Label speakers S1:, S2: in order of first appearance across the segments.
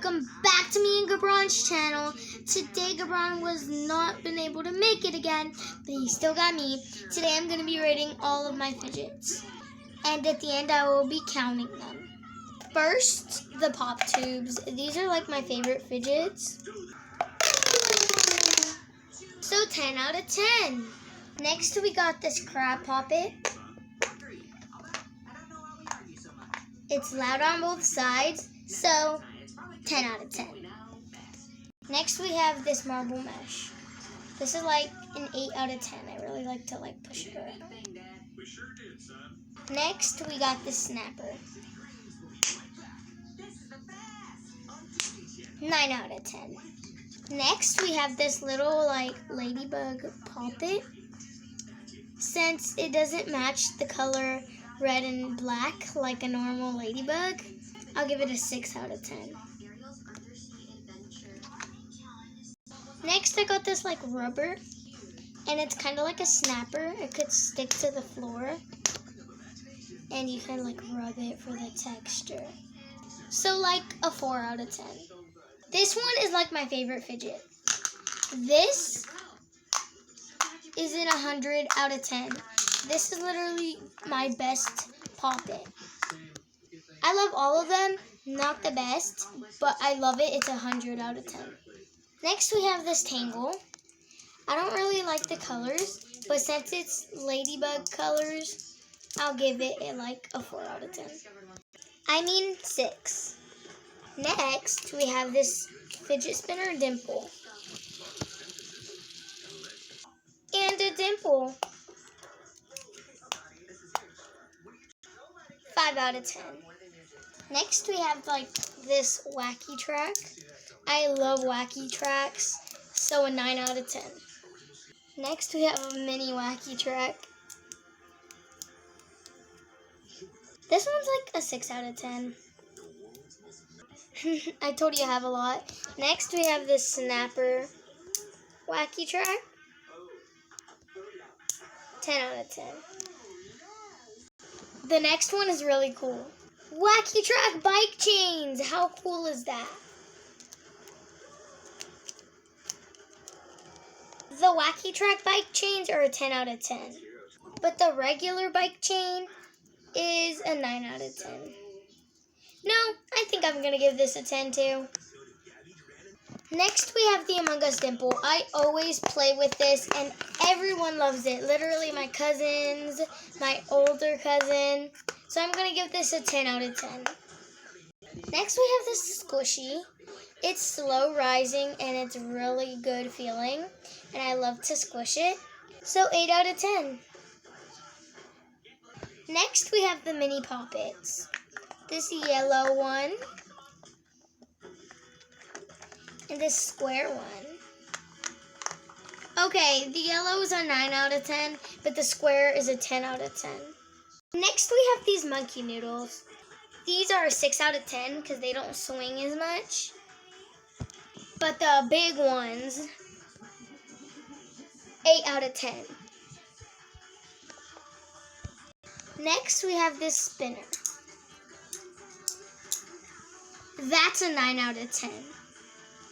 S1: welcome back to me and Gabron's channel. Today Gabron was not been able to make it again, but he still got me. Today I'm going to be rating all of my fidgets, and at the end I will be counting them. First, the pop tubes. These are like my favorite fidgets. So 10 out of 10. Next we got this crab poppet. It's loud on both sides, so 10 out of 10. Next we have this marble mesh. This is like an 8 out of 10. I really like to push it around. Next we got this snapper. 9 out of 10. Next we have this little ladybug poppet. Since it doesn't match the color red and black like a normal ladybug, I'll give it a 6 out of 10. Next I got this rubber, and it's kind of like a snapper. It could stick to the floor, and you can rub it for the texture. So a 4 out of 10. This one is my favorite fidget. This is in 100 out of 10. This is literally my best poppet. I love all of them, not the best, but I love it. It's 100 out of 10. Next we have this tangle. I don't really like the colors, but since it's ladybug colors, I'll give it a 4 out of 10. I mean 6. Next we have this fidget spinner dimple. And a dimple. 5 out of 10. Next we have this wacky track. I love wacky tracks, so a 9 out of 10. Next we have a mini wacky track. This one's a 6 out of 10. I told you I have a lot. Next we have this snapper wacky track. 10 out of 10. The next one is really cool. Wacky track bike chains. How cool is that? The wacky track bike chains are a 10 out of 10. But the regular bike chain is a 9 out of 10. No, I think I'm going to give this a 10 too. Next we have the Among Us dimple. I always play with this and everyone loves it. Literally my cousins, my older cousin. So I'm going to give this a 10 out of 10. Next we have this squishy. It's slow rising and it's really good feeling. And I love to squish it. So 8 out of 10. Next we have the mini poppets. This yellow one. And this square one. Okay, the yellow is a 9 out of 10, but the square is a 10 out of 10. Next we have these monkey noodles. These are a 6 out of 10 because they don't swing as much. But the big ones, 8 out of 10. Next we have this spinner. That's a 9 out of 10.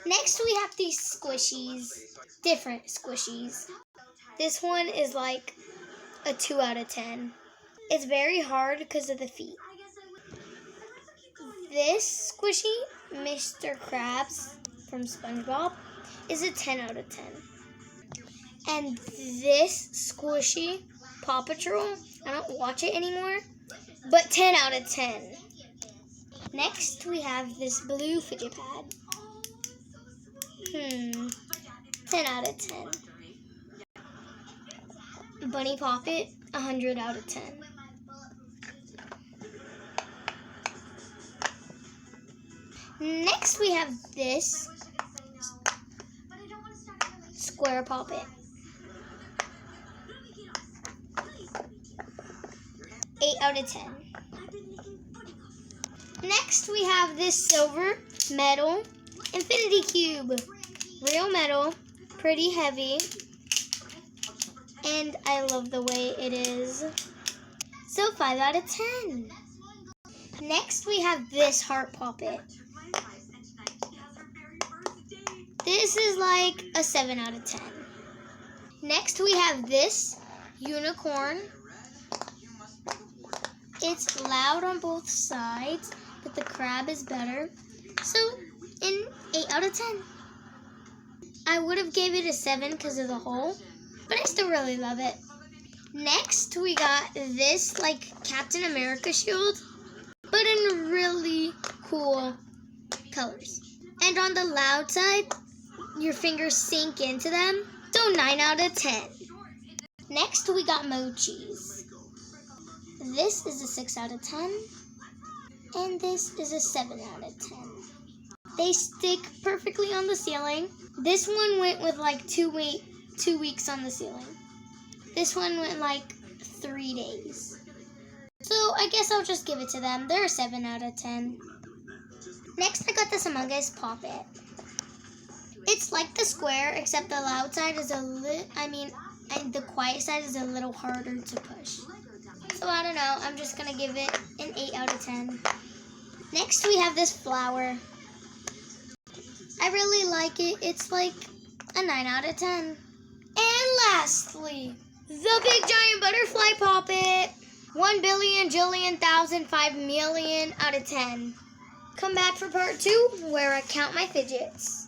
S1: Next we have these squishies, different squishies. This one is a 2 out of 10. It's very hard because of the feet. This squishy, Mr. Krabs from SpongeBob, is a 10 out of 10. And this squishy, Paw Patrol, I don't watch it anymore, but 10 out of 10. Next we have this blue fidget pad. 10 out of 10. Bunny Poppet, 100 out of 10. Next we have this square poppet. 8 out of 10. Next we have this silver metal infinity cube. Real metal, pretty heavy, and I love the way it is. So 5 out of 10. Next we have this heart poppet. This is like a 7 out of 10. Next we have this unicorn. It's loud on both sides, but the crab is better. So, an 8 out of 10. I would have gave it a 7 because of the hole, but I still really love it. Next, we got this, like, Captain America shield, but in really cool colors. And on the loud side, your fingers sink into them, so 9 out of 10. Next, we got mochis. This is a 6 out of 10, and this is a 7 out of 10. They stick perfectly on the ceiling. This one went with like 2 weeks on the ceiling. This one went like 3 days. So I guess I'll just give it to them. They're a 7 out of 10. Next, I got this Among Us Pop It. It's like the square, except the loud side is the quiet side is a little harder to push. So I don't know, I'm just gonna give it an 8 out of 10. Next, we have this flower. I really like it. It's like a 9 out of 10. And lastly, the Big Giant Butterfly Pop It. 1 billion, jillion, thousand, 5 million out of 10. Come back for part 2 where I count my fidgets.